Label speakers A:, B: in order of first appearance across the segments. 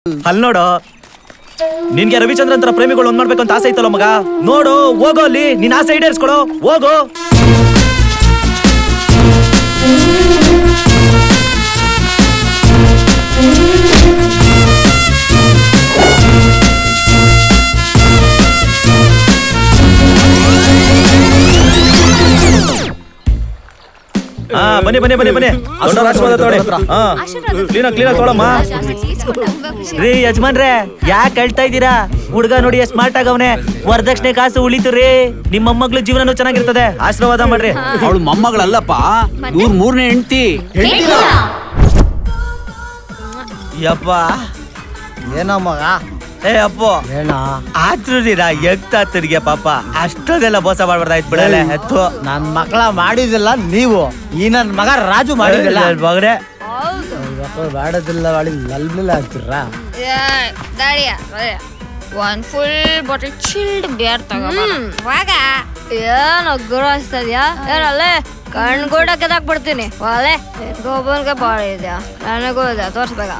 A: ಅಲ್ಲಿ ನೋಡು, ನಿನ್ಗೆ ರವಿಚಂದ್ರನ್ ತರ ಪ್ರೇಮಿಗಳು ಒಂದ್ ಮಾಡ್ಬೇಕು ಅಂತ ಆಸೆ ಐತಲ್ಲ ಮಗ. ನೋಡು, ಹೋಗೋ ಅಲ್ಲಿ, ನಿನ್ ಆಸೆ ಈಡೇರಿಸ್ಕೊಳು, ಹೋಗು. ಬನ್ನಿ ಬನ್ನಿ ಬನ್ನಿ ಬನ್ನಿ, ಕ್ಲೀನಾಗಿ ತೊಗೊಳಮ್ಮ. ರೀ ಯಜಮಾನ್ರೆ, ಯಾಕೆ ಹೇಳ್ತಾ ಇದ್ದೀರಾ? ಹುಡ್ಗ ನೋಡಿ ಸ್ಮಾರ್ಟ್ ಆಗವನೆ, ವರದಕ್ಷಿಣೆ ಕಾಸು ಉಳಿತು ರೀ. ನಿಮ್ಮ ಮೊಮ್ಮಗ್ಳು ಜೀವನನೂ ಚೆನ್ನಾಗಿರ್ತದೆ, ಆಶೀರ್ವಾದ ಮಾಡ್ರಿ.
B: ಅವಳು ಮೊಮ್ಮಗಳಲ್ಲಪ್ಪ, ಇವ್ರ ಮೂರನೇ ಹೆಂಡತಿ.
A: ಯಪ್ಪ
C: ಏನೋ ಮಗ,
A: ಏ ಅಪ್ಪು
C: ಏನ
A: ಆದ್ರೂ ನೀರ ಎಗ್ತಾತಿರ್ಗೆ ಪಾಪ, ಅಷ್ಟೊಂದೆಲ್ಲ ಮೋಸ ಮಾಡ್ಬಾರ್ದಾಯ್ತು ಬಿಡಲೆ. ಎತ್ತು
C: ನನ್ ಮಕ್ಕಳ ಮಾಡಿದಿಲ್ಲ ನೀವು, ಈ ನನ್ ಮಗ ರಾಜು ಮಾಡಿದಿಲ್ಲ
A: ಮಗನೇ.
C: ಮಾಡೋದಿಲ್ಲ ಮಾಡಿ ಲಲ್ಬಿಲ್ಲ ಆಗ್ತಿರ್ರಾ.
D: ಒಂದ್ ಫುಲ್ ಬಾಟಲ್ ಚಿಲ್ಡ್ ಬಿಯರ್ ತಗೋವಾಗ ಏನೋ ಗುರಾಯಿಸ್ತದ್ಯಾ? ಏನಲ್ಲೇ ಕಣ್ಗೂಡ ಕೆದಾಕ್ಬಿಡ್ತೀನಿ. ಒಲೆ ಗೊಬ್ಬನ್ಗೆ ಬಾಳ ಇದೆಯಾ? ನನಗೂ ಇದೆ, ತೋರ್ಸ್ಬೇಕಲ್ಲ.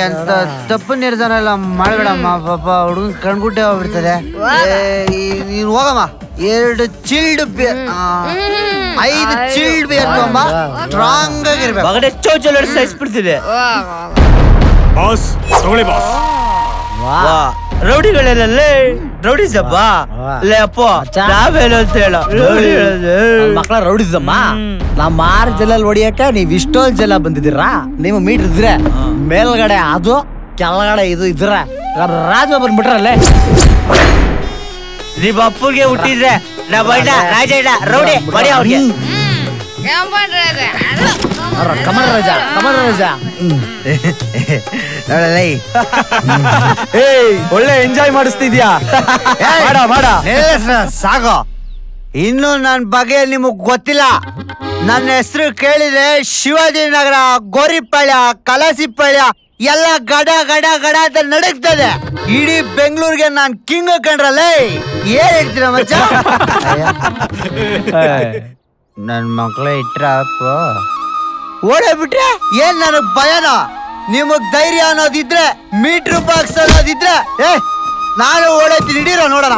C: ಎಂತ ತಪ್ಪು ನಿರ್ಧಾರ ಎಲ್ಲ ಮಾಡ್ಬೇಡಮ್ಮ, ಪಾಪ ಹುಡುಗನ್ ಕಣ್ಗುಡ್ಡೆ ಹೋಗ್ಬಿಡ್ತದೆ. ನೀನ್ ಹೋಗಮ್ಮ, 2 ಚಿಲ್ಡ್ ಬಿಯರ್, 5 ಚಿಲ್ಡ್ ಬಿಯರ್ ತಗೊಂಬ, ಸ್ಟ್ರಾಂಗ್ ಆಗಿರ್ಬೇಕು.
A: ಮಗನೇ ಚೌಚಲ್ ಸಹಿಸ್ಬಿಡ್ತಿದೆ.
E: ಬಾಸ್ ತಗೊಳ್ಳಿ ಬಾಸ್.
A: ರೌಡಿಗಳಲ್ಲೇ ರೌಡಿ ಸಬ್ಬ ಲೇ ಅಪ್ಪ, ನಾವೇನು ಅಂತ ಹೇಳ
C: ಮಕ್ಕಳ ರೌಡಿಸಮ್ಮ. ನಮ್ಮ 6 ಜಲಲ್ಲಿ ಹೊಡಿಯಕ ನೀವ್ ಇಷ್ಟೊಂದು ಜಲ ಬಂದಿದ್ದೀರಾ? ನಿಮ್ಮ ಮೀಟರ್ ಇದ್ರೆ ಮೇಲ್ಗಡೆ ಅದು, ಕೆಳಗಡೆ ಇದು ಇದ್ರ ರಾಜ ಬಂದ್ಬಿಟ್ರಲ್ಲೇ.
A: ನಿಮ್ಮ ಅಪ್ಪಗೆ ಹುಟ್ಟಿದ್ರೆ ರಾಜ ರೌಡಿ ಬಡಿ ಅವ್ರಿಗೆ.
C: ಕಮಲ್ ರಾಜ, ಕಮಲ್ ರಾಜ.
A: ಒಳ್ಳೆ ಎಂಜಾಯ್ ಮಾಡಿಸ್ತಿದ್ಯಾ? ಮಾಡ
C: ಸಾಗೋ. ಇನ್ನು ನನ್ ಬಗ್ಗೆ ನಿಮಗ್ ಗೊತ್ತಿಲ್ಲ. ನನ್ನ ಹೆಸರು ಕೇಳಿದ್ರೆ ಶಿವಾಜಿನಗರ, ಗೋರಿಪಾಳ್ಯ, ಕಲಾಸಿಪಾಳ್ಯ ಎಲ್ಲ ಗಡ ಗಡ ಗಡ ಅಂತ ನಡಕ್ತದೆ. ಇಡೀ ಬೆಂಗಳೂರಿಗೆ ನಾನ್ ಕಿಂಗ್ ಕಂಡ್ರಲ್ಲೇ. ಏನ್ ಹೇಳ್ತೀರ ಮಚ್ಚ? ನನ್ ಮಕ್ಳ ಇಟ್ರ ಓಡೇ ಬಿಟ್ರೆ ಏನ್ ನನಗ್ ಭಯನ? ನಿಮಗ್ ಧೈರ್ಯ ಅನ್ನೋದಿದ್ರೆ, ಮೀಟರ್ ಬಾಕ್ಸ್ ಅನ್ನೋದಿದ್ರೆ, ನಾನು ಓಡೈತೀನಿ, ಹಿಡೀರೋ ನೋಡೋಣ.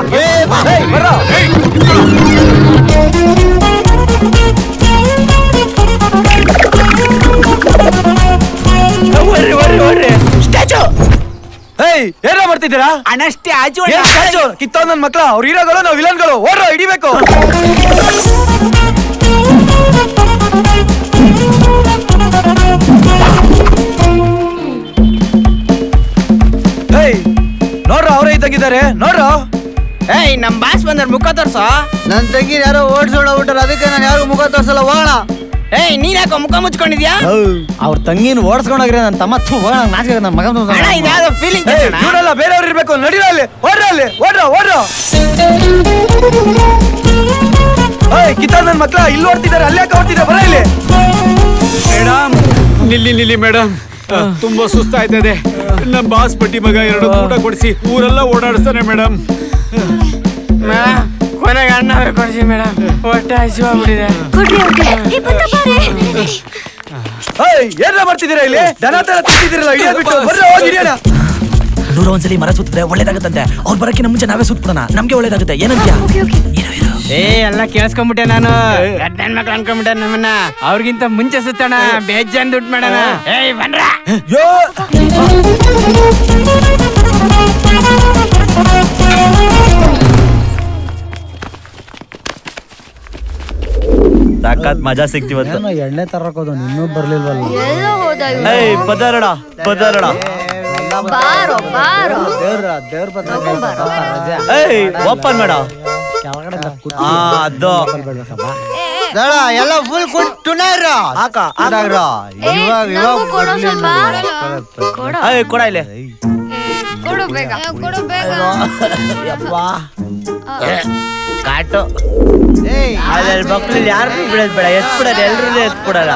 A: ಸ್ಟ್ಯಾಚು ಏನೋ ಮಾಡ್ತಿದ್ದೀರಾ?
B: ಅನಷ್ಟೇ ಆಜು
A: ಕಿತ್ತವ್ ನನ್ ಮಕ್ಳ, ಅವ್ರ ಹೀರೋಗಳು, ನಾವು ವಿಲನ್ಗಳು. ಓಡ್ರೋ, ಹಿಡಿಬೇಕು. ನೋಡ್ರ, ಅವರೇ ಇದ್ದಂಗಿದ್ದಾರೆ ನೋಡ್ರು.
B: ನಮ್ ಬಾಸ್ ಬಂದ್ರ ಮುಖ ತೋರ್ಸೋ.
C: ನನ್ ತಂಗಿ ಯಾರೋ ಓಡಿಸೋಡ್ಬಿಟ್ಟಾರ, ಅದಕ್ಕೆ ನಾನು ಯಾರು ಮುಖ ತೋರ್ಸಲ್ಲ. ಹೋಗೋಣ.
B: ನೀನ್ ಯಾಕೋ ಮುಖ ಮುಚ್ಕೊಂಡಿದ್ಯಾ?
C: ಅವ್ರ ತಂಗಿನ ಓಡಿಸ್ಕೊಂಡೋಗ್ರೆ ನನ್ನ ತಮ್ಮ ನಾಚಿಕೆ ನನ್ನ ಮಗ.
B: ಇದ್ಯಾವ್ದೋ ಫೀಲಿಂಗ್.
A: ಇವರೆಲ್ಲ ಬೇರೆಯವ್ರು ಇರ್ಬೇಕು. ನಡೀರ ಅಲ್ಲಿ, ಓಡ್ರಲ್ಲಿ, ಓಡ್ರೋ. ಕಿತ್ತ ನನ್ ಮಕ್ಳ ಇಲ್ಲಿ ಓಡ್ತಿದ್ದಾರೆ, ಅಲ್ಲೇ ಓಡ್ತಿದ್ದಾರೆ. ಬರ ಇಲ್ಲಿ.
E: ಮೇಡಮ್ ನಿಲ್ಲಿ ಮೇಡಮ್, ತುಂಬಾ ಸುಸ್ತಾಯ್ತದೆ. ನಮ್ ಬಾಸ್ ಪಟ್ಟಿ ಮಗ 2 ಊಟ ಕೊಡಿಸಿ ಊರೆಲ್ಲ ಓಡಾಡಿಸ್ತಾನೆ ಮೇಡಮ್.
B: ಕೊನೆಗೆ ಅನ್ನ ಕೊಡಿಸಿ ಮೇಡಮ್, ಹೊಟ್ಟೆ ಹಸಿವಾಗ್ಬಿಟ್ಟಿದೆ.
A: ಏನ ಮಾಡ್ತಿದ್ದೀರಾ ಇಲ್ಲಿ? ದನ ತರ ತಿಂತಿದ್ದೀರಲ್ಲ, ಹಿಡಿಯೋಬಿಟ್ಟು ಹಿಡಿಯೋಣ. 100 ಒಂದ್ಸಲಿ ಮರ ಸುತ್ತಿದ್ರೆ ಒಳ್ಳೇದಾಗತ್ತಂತೆ. ಅವ್ರು ಬರಕ್ಕಿಂತ ಮುಂಚೆ ನಾವೇ ಸುತ್ಬಿಡೋಣ, ನಮ್ಗೆ ಒಳ್ಳೇದಾಗುತ್ತೆ. ಏನಂತ್ಯ?
B: ಎಲ್ಲ ಕೇಳಿಸ್ಕೊಂಡ್ಬಿಟ್ಟೆ ನಾನು. ಗಡ್ಡನ್ ಮಕ್ಳು ಅನ್ಕೊಂಡ್ಬಿಟ್ಟೆ ನಮ್ಮನ್ನ. ಅವ್ರಿಗಿಂತ ಮುಂಚೆ ಸುತ್ತಣ, ಬೇಜಾನ್ ದುಡ್ಡು ಮಾಡೋಣ. ಬನ್ರ.
A: ಸಾಕಾತ್ ಮಜಾ ಸಿಕ್ತಿವತ್ತು.
C: ಎಣ್ಣೆ ತರಕೋದು ಇನ್ನೂ ಬರ್ಲಿಲ್ವಲ್ಲ.
A: ಪದಾರಣ ಓಪನ್ ಮಾಡ. ಅದು
C: ಎಲ್ಲ ಫುಲ್ ಕುಂಟುನಾರ
A: ಕೊಡ ಇಲ್ಲಿ. ಕಾಟು ಅದ್ರಲ್ಲಿ ಮಕ್ಳಲ್ಲಿ ಯಾರು ಬಿಡೋದ್ ಬೇಡ, ಎತ್ಬಿಡೋದು, ಎಲ್ರೂ ಎತ್ಬಿಡಲ್ಲ.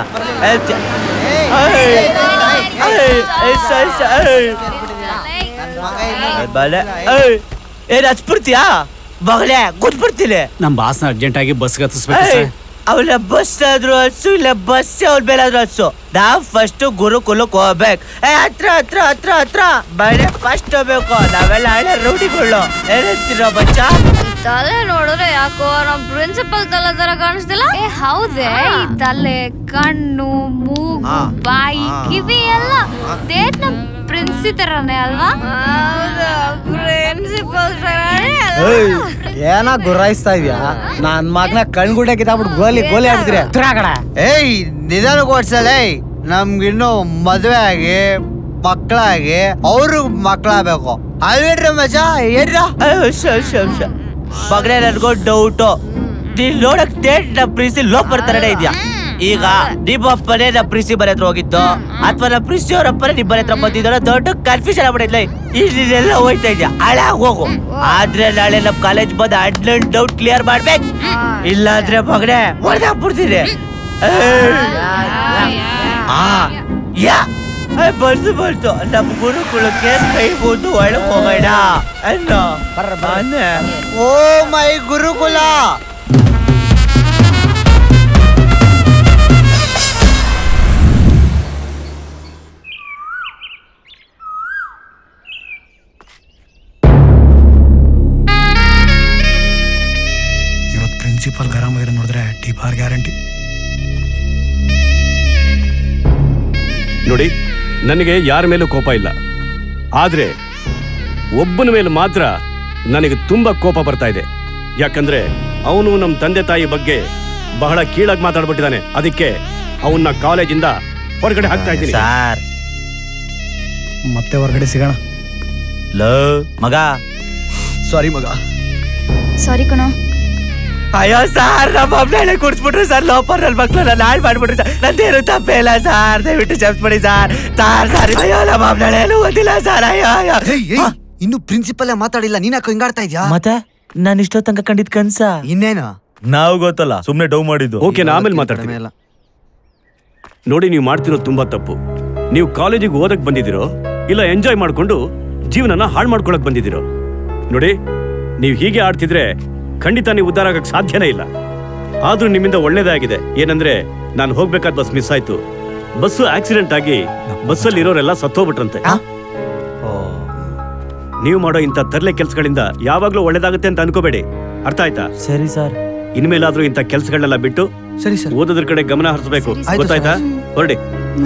A: ಏನ್ ಹಚ್ಬಿಡ್ತೀಯಾ? ಬಗಲೇ ಕೂತ್ಬಿಡ್ತೀನಿ.
E: ನಮ್ ಬಾಸ್ನ ಅರ್ಜೆಂಟ್ ಆಗಿ ಬಸ್ಗೆ ಹತ್ತಿಸ್ಬೇಕು.
A: ಅವಳ ಬಸ್ ಆದ್ರೂ ಹಚ್ಚು ಇಲ್ಲ ಬಸ್ ಅವ್ರ ಬೇಲಾದ್ರೂ ಹಚ್ಚು ನಾವ್ ಫಸ್ಟ್ ಗುರುಕುಲಕ್ಕೆ ಹೋಗ್ಬೇಕು. ಹತ್ರ ಹತ್ರ ಹತ್ರ ಹತ್ರ ಬಳೆ ಫಸ್ಟ್ ಹೋಗ್ಬೇಕು. ನಾವೆಲ್ಲ ಹಳೆ ರೂಢಿಗಳು ಹೇಳ್ತೀರ ಬಚ್ಚ.
D: ತಲೆ ನೋಡಿದ್ರೆ ಯಾಕೋ ನಮ್ ಪ್ರಿನ್ಸಿಪಲ್ ತಲೆ ತರ ಕಾಣಿಸ್ತಿಲ್ಲ. ಹೌದೇ, ಈ ತಲೆ, ಕಣ್ಣು, ಮೂಗು, ಬಾಯಿ, ಕಿವಿ ಎಲ್ಲ ನಮ್ ಪ್ರಿನ್ಸಿ ತರನೇ ಅಲ್ವಾ? ಪ್ರಿನ್ಸಿಪಲ್
C: ಏನ ಗುರಾಯಿಸ್ತಾ ಇದ್ಯಾ? ನನ್ ಮಗನ ಕಣ್ಗುಡ್ಡೆ ಕಿತ್ತಾಬಿಟ್ಟು ಗೋಲಿ ಗೋಲಿ ಆಗ್ಬಿಟ್ರೆ ಏಯ್ ನಿಧಾನಕ್ಕೆ ಓಡ್ಸಲ್ಲ. ನಮ್ಗಿನ್ನು ಮದ್ವೆ ಆಗಿ ಮಕ್ಕಳಾಗಿ ಅವ್ರು ಮಕ್ಕಳಾಗಬೇಕು ಅಲ್ವೇಡ್ರ ಮಜಾ ಏನ್ರ.
A: ಮಗನೇ ನನ್ಗೋ ಡೌಟು, ನೀನ್ ನೋಡಕ್ ನಮ್ಮ ಪ್ರೀಸಿ ಲೋಪರ್ ತರನೇ ಇದ್ಯಾ? ಈಗ ನಿಮ್ಮಪ್ಪನೇ ನಮ್ಮ ಪ್ರೀಸಿ ಮನೆ ಹತ್ರ ಹೋಗಿದ್ದು ಅಥವಾ ನಮ್ಮ ಪ್ರೀಸಿ ಅವರಪ್ಪನೇ ನಿಮ್ಮ ಮನೆ ಹತ್ರ ಬಂದಿದ್ದಾರ? ದೊಡ್ಡ ಕನ್ಫ್ಯೂಷನ್ ಆಗ್ಬಿಟ್ಟಿಲ್ಲ. ಇಲ್ಲೆಲ್ಲ ಹೋಯ್ತಾ ಇದ್ಯಾ? ಹಳಾಗ ಹೋಗು. ಆದ್ರೆ ನಾಳೆ ನಮ್ ಕಾಲೇಜ್ ಬಂದು ಅಡ್ಲನ್ ಡೌಟ್ ಕ್ಲಿಯರ್ ಮಾಡ್ಬೇಕು. ಇಲ್ಲ ಅಂದ್ರೆ ಮಗನೇ ಹೊಡೆದಾಕ್ಬಿಡ್ತೀನಿ. ಬಂತು ನಮ್ಮ ಗುರುಕುಲಕ್ಕೆ ಕೈ ಬೋದು ಒಳಗ್ ಹೋಗೋಣ ಅನ್ನೋ.
C: ಓ ಮೈ ಗುರುಕುಲ.
F: ಇವತ್ತು ಪ್ರಿನ್ಸಿಪಲ್ ಗರಂ ಆಗಿರೋ ನೋಡಿದ್ರೆ ಟಿಪಾರ್ ಗ್ಯಾರಂಟಿ.
E: ನೋಡಿ, ನನಗೆ ಯಾರ ಮೇಲೂ ಕೋಪ ಇಲ್ಲ, ಆದ್ರೆ ಒಬ್ಬನ ಮೇಲೆ ಮಾತ್ರ ನನಗೆ ತುಂಬಾ ಕೋಪ ಬರ್ತಾ ಇದೆ. ಯಾಕಂದ್ರೆ ಅವನು ನಮ್ಮ ತಂದೆ ತಾಯಿ ಬಗ್ಗೆ ಬಹಳ ಕೀಳಾಗಿ ಮಾತಾಡ್ಬಿಟ್ಟಿದ್ದಾನೆ. ಅದಕ್ಕೆ ಅವನ್ನ ಕಾಲೇಜಿಂದ ಹೊರಗಡೆ ಹಾಕ್ತಾ ಇದ್ದೀನಿ.
A: ಸರ್
F: ಮತ್ತೆ ಹೊರಗಡೆ ಸಿಗೋಣ.
A: ಲೋ ಮಗ.
F: ಸಾರಿ ಮಗ.
G: ಸಾರಿ ಕಣೋ.
A: ಅಯ್ಯೋ ಸಾರ್, ನಮ್ಮ ಅಮ್ಮನೇ ಕುಡ್ಸ್ಬಿಟ್ರು ಸರ್. ಲೋಪರ್ ನನ್ನ ಮಕ್ಳು ನನ್ನ ಹಾಳು ಮಾಡ್ಬಿಟ್ರು ಸರ್. ನಂದೇನು ತಪ್ಪೇ ಇಲ್ಲ ಸರ್, ದಯವಿಟ್ಟು ಕ್ಷಮಿಸ್ಬಿಡಿ ಸರ್. ಸಾರಿ ಅಯ್ಯೋ ನಮ್ಮ ಅಮ್ಮನೇನು ಓದಿಲ್ಲ ಸರ್. ಅಯ್ಯೋ
C: ಇನ್ನು ಪ್ರಿನ್ಸಿಪಲ್ ಮಾತಾಡಿಲ್ಲ, ನೀನಾಕ ಹಿಂಗಾಡ್ತಾ ಇದ್ಯಾ?
A: ಮತ್ತೆ ನಾನು ಇಷ್ಟೋ ತನಕ ಕಂಡಿದ್ ಕನ್ಸ
C: ಇನ್ನೇನು
A: ನಾವು ಗೊತ್ತಲ್ಲ, ಸುಮ್ನೆ ಡೌ ಮಾಡಿದ್ದು.
E: ಓಕೆ, ನಾ ಆಮೇಲೆ ಮಾತಾಡ್ತೀನಿ. ನೋಡಿ, ನೀವು ಮಾಡ್ತಿರೋದು ತುಂಬಾ ತಪ್ಪು. ನೀವು ಕಾಲೇಜಿಗೆ ಓದಕ್ ಬಂದಿದ್ದೀರೋ ಇಲ್ಲ ಎಂಜಾಯ್ ಮಾಡ್ಕೊಂಡು ಜೀವನನ ಹಾಳು ಮಾಡ್ಕೊಳಕ್ ಬಂದಿದ್ದೀರೋ? ನೋಡಿ, ನೀವು ಹೀಗೆ ಆಡ್ತಿದ್ರೆ ಖಂಡಿತ ನೀವು ಉದ್ಧಾರ ಆಗಕ್ಕೆ ಸಾಧ್ಯನೇ ಇಲ್ಲ. ಆದ್ರೂ ನಿಮ್ಮಿಂದ ಒಳ್ಳೇದಾಗಿದೆ. ಏನಂದ್ರೆ ನಾನು ಹೋಗ್ಬೇಕಾದ ಬಸ್ ಮಿಸ್ ಆಯ್ತು. ಬಸ್ಸು ಆಕ್ಸಿಡೆಂಟ್ ಆಗಿ ಬಸ್ಸಲ್ಲಿ ಇರೋರೆಲ್ಲ ಸತ್ತೋಗ್ಬಿಟ್ರಂತೆ. ನೀವು ಮಾಡೋ ಇಂಥ ತರ್ಲೆ ಕೆಲ್ಸಗಳಿಂದ ಯಾವಾಗ್ಲೂ ಒಳ್ಳೇದಾಗುತ್ತೆ ಅಂತ ಅನ್ಕೋಬೇಡಿ. ಅರ್ಥ ಆಯ್ತಾ?
A: ಸರಿ ಸರ್.
E: ಇನ್ಮೇಲಾದ್ರೂ ಇಂಥ ಕೆಲ್ಸಗಳನ್ನೆಲ್ಲ ಬಿಟ್ಟು
C: ಸರಿ ಸರ್,
E: ಓದೋದ್ರ ಕಡೆ ಗಮನ ಹರಿಸಬೇಕು. ಗೊತ್ತಾಯ್ತಾ? ಹೊರಡಿ.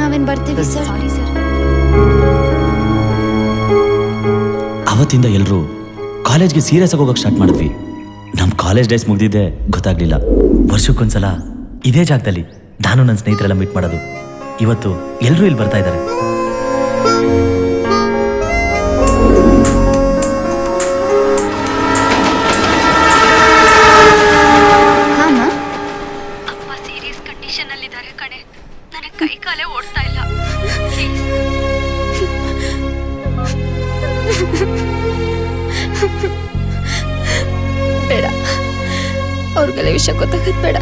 G: ನಾವೇನ್ ಬರ್ತೀವಿ ಸರ್. Sorry sir.
A: ಅವತ್ತಿಂದ ಎಲ್ರು ಕಾಲೇಜ್ಗೆ ಸೀರಿಯಸ್ ಆಗಿ ಹೋಗಕ್ ಸ್ಟಾರ್ಟ್ ಮಾಡಿದ್ವಿ. ನಮ್ ಕಾಲೇಜ್ ಡೇಸ್ ಮುಗ್ದಿದ್ದೆ ಗೊತ್ತಾಗ್ಲಿಲ್ಲ. ವರ್ಷಕ್ಕೊಂದ್ಸಲ ಇದೇ ಜಾಗದಲ್ಲಿ ನಾನು ನನ್ನ ಸ್ನೇಹಿತರೆಲ್ಲ ಮೀಟ್ ಮಾಡೋದು. ಇವತ್ತು ಎಲ್ರು ಇಲ್ಲಿ ಬರ್ತಾ ಇದ್ದಾರೆ.
G: ಅಪ್ಪ ಸೀರಿಯಸ್ ಕಂಡೀಷನ್ ಅಲ್ಲಿ ಇದ್ದಾರೆ ಕಣೆ. ನನಗೆ ಕೈ ಕಾಲೇ ಓಡ್ತಾ ಇಲ್ಲ. ಬೇಡ, ಅವ್ರಿಗೆಲ್ಲ ವಿಷಯ ಗೊತ್ತಾಗದ್ ಬೇಡ.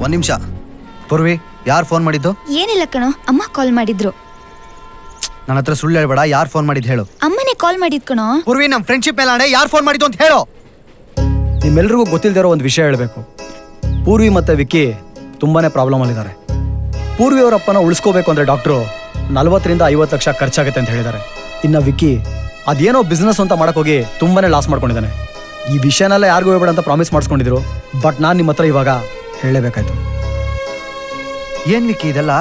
C: ಒಂದ್ ನಿಮಿಷ. ಪೂರ್ವಿ, ಯಾರು ಫೋನ್ ಮಾಡಿದ್ದು?
G: ಏನಿಲ್ಲ ಕಣೋ, ಅಮ್ಮ ಕಾಲ್ ಮಾಡಿದ್ರು.
C: ನನ್ನ ಹತ್ರ ಸುಳ್ಳು ಹೇಳ್ಬೇಡ. ಯಾರು ಫೋನ್ ಮಾಡಿದ್ ಹೇಳು.
G: ಅಮ್ಮನೇ ಕಾಲ್ ಮಾಡಿದ್ ಕಣೋ.
C: ಪೂರ್ವಿ, ನಮ್ ಫ್ರೆಂಡ್ಶಿಪ್ ಮೇಲೆ ಯಾರು ಫೋನ್ ಮಾಡಿದ್ದು ಅಂತ ಹೇಳು.
F: ನಿಮ್ಮೆಲ್ರಿಗೂ ಗೊತ್ತಿಲ್ದಿರೋ ಒಂದು ವಿಷಯ ಹೇಳಬೇಕು. ಪೂರ್ವಿ ಮತ್ತೆ ವಿಕ್ಕಿ ತುಂಬಾನೇ ಪ್ರಾಬ್ಲಮ್ ಅಲ್ಲಿದ್ದಾರೆ. ಪೂರ್ವಿ ಅವರಪ್ಪನ ಉಳಿಸ್ಕೋಬೇಕು ಅಂದ್ರೆ ಡಾಕ್ಟ್ರು 40 ರಿಂದ 50 ಲಕ್ಷ ಖರ್ಚಾಗುತ್ತೆ ಅಂತ ಹೇಳಿದ್ದಾರೆ. ಇನ್ನ ವಿಕ್ಕಿ ಅದೇನೋ ಬಿಸ್ನೆಸ್ ಅಂತ ಮಾಡಕ್ ಹೋಗಿ ತುಂಬಾನೇ ಲಾಸ್ ಮಾಡ್ಕೊಂಡಿದ್ದಾನೆ. ಈ ವಿಷಯನೆಲ್ಲ ಯಾರಿಗೂ ಹೇಳ್ಬೇಡ ಅಂತ ಪ್ರಾಮಿಸ್ ಮಾಡಿಸ್ಕೊಂಡಿದ್ರು. ಬಟ್ ನಾನು ನಿಮ್ಮ ಹತ್ರ ಇವಾಗ ಹೇಳಲೇಬೇಕಾಯ್ತು.
C: ಏನ್ ವಿಕ್ಕಿ ಇದೆಲ್ಲ?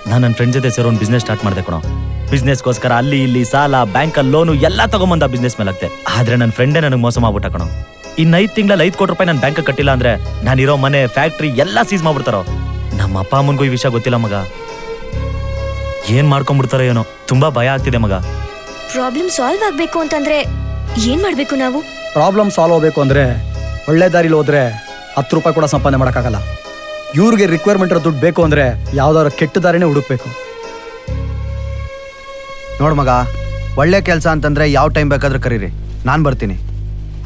A: ನಾನು ನನ್ನ ಫ್ರೆಂಡ್ ಜೊತೆ ಸೇರೋ ಒಂದು ಬಿಸ್ನೆಸ್ ಸ್ಟಾರ್ಟ್ ಮಾಡಿದೆ ಕಣೋ. ಬಿಸ್ನೆಸ್ಗೋಸ್ಕರ ಅಲ್ಲಿ ಇಲ್ಲಿ ಸಾಲ, ಬ್ಯಾಂಕಲ್ಲಿ ಲೋನು ಎಲ್ಲ ತಗೊಂಬಂದ ಬಿಸ್ನೆಸ್ ಮೇಲೆ ಆಗ್ತೆ. ಆದ್ರೆ ನನ್ನ ಫ್ರೆಂಡೇ ನನಗೆ ಮೋಸ ಮಾಡ್ಬಿಟ್ಟ ಕಣೋ. ಇನ್ನು 5 ತಿಂಗಳಲ್ಲಿ 5 ಕೋಟಿ ರೂಪಾಯಿ ನಾನು ಬ್ಯಾಂಕ್ ಕಟ್ಟಿಲ್ಲ ಅಂದ್ರೆ ನಾನಿರೋ ಮನೆ, ಫ್ಯಾಕ್ಟ್ರಿ ಎಲ್ಲ ಸೀಸ್ ಮಾಡ್ಬಿಡ್ತಾರೋ. ನಮ್ಮ ಅಪ್ಪ ಅಮ್ಮನಿಗೂ ಈ ವಿಷಯ ಗೊತ್ತಿಲ್ಲ ಮಗ. ಏನ್ ಮಾಡ್ಕೊಂಡ್ಬಿಡ್ತಾರೋ ಏನೋ, ತುಂಬಾ ಭಯ ಆಗ್ತಿದೆ ಮಗ.
G: ಪ್ರಾಬ್ಲಮ್ ಸಾಲ್ವ್ ಆಗ್ಬೇಕು ಅಂತಂದ್ರೆ ಏನ್ ಮಾಡ್ಬೇಕು ನಾವು?
F: ಪ್ರಾಬ್ಲಮ್ ಸಾಲ್ವ್ ಆಗಬೇಕು ಅಂದ್ರೆ ಒಳ್ಳೆ ದಾರಿಲಿ ಹೋದ್ರೆ 10 ರೂಪಾಯಿ ಕೂಡ ಸಂಪಾದನೆ ಮಾಡೋಕ್ಕಾಗಲ್ಲ. ಇವ್ರಿಗೆ ರಿಕ್ವೈರ್ಮೆಂಟ್ ಇರೋ ದುಡ್ಡು ಬೇಕು ಅಂದ್ರೆ ಯಾವ್ದಾದ್ರು ಕೆಟ್ಟ ದಾರಿನೇ ಹುಡುಕ್ಬೇಕು.
C: ನೋಡ್ ಮಗ, ಒಳ್ಳೆ ಕೆಲಸ ಅಂತಂದ್ರೆ ಯಾವ ಟೈಮ್ ಬೇಕಾದ್ರೂ ಕರೀರಿ, ನಾನು ಬರ್ತೀನಿ.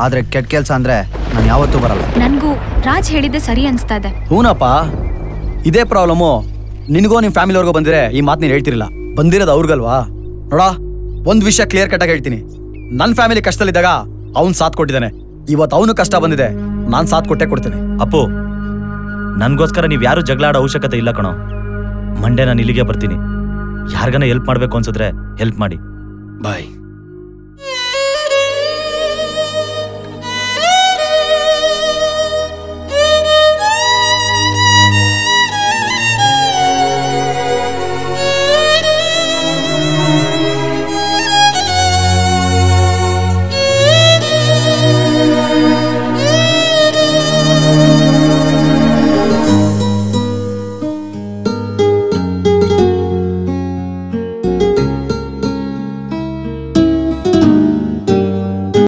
C: ಆದ್ರೆ ಕೆಟ್ಟ ಕೆಲಸ ಅಂದ್ರೆ ನಾನು ಯಾವತ್ತೂ ಬರಲ್ಲ.
G: ನನ್ಗೂ ರಾಜ್ ಹೇಳಿದ್ದೆ ಸರಿ ಅನ್ಸ್ತಾ ಇದೆ.
F: ಹೂನಪ್ಪ, ಇದೇ ಪ್ರಾಬ್ಲಮ್ಮು ನಿನಗೋ ನಿಮ್ಮ ಫ್ಯಾಮಿಲಿ ಅವ್ರಿಗೋ ಬಂದ್ರೆ ಈ ಮಾತು ನೀನು ಹೇಳ್ತಿರಲಿಲ್ಲ. ಬಂದಿರೋದು ಅವ್ರಿಗಲ್ವಾ? ನೋಡ, ಒಂದು ವಿಷಯ ಕ್ಲಿಯರ್ ಕಟ್ಟಾಗಿ ಹೇಳ್ತೀನಿ. ನನ್ನ ಫ್ಯಾಮಿಲಿ ಕಷ್ಟದಲ್ಲಿದ್ದಾಗ ಅವ್ನು ಸಾಥ್ ಕೊಟ್ಟಿದ್ದಾನೆ. ಇವತ್ತು ಅವನು ಕಷ್ಟ ಬಂದಿದೆ, ನಾನು ಸಾಥ್ ಕೊಟ್ಟೆ ಕೊಡ್ತೀನಿ.
A: ಅಪ್ಪು, ನನ್ಗೋಸ್ಕರ ನೀವ್ ಯಾರು ಜಗಳ ಆಡೋ ಅವಶ್ಯಕತೆ ಇಲ್ಲ ಕಣೋ. ಮಂಡೇ ನಾನು ಇಲ್ಲಿಗೆ ಬರ್ತೀನಿ. ಯಾರಿಗಾನ ಹೆಲ್ಪ್ ಮಾಡ್ಬೇಕು ಅನ್ಸಿದ್ರೆ ಹೆಲ್ಪ್ ಮಾಡಿ.
E: ಬಾಯ್.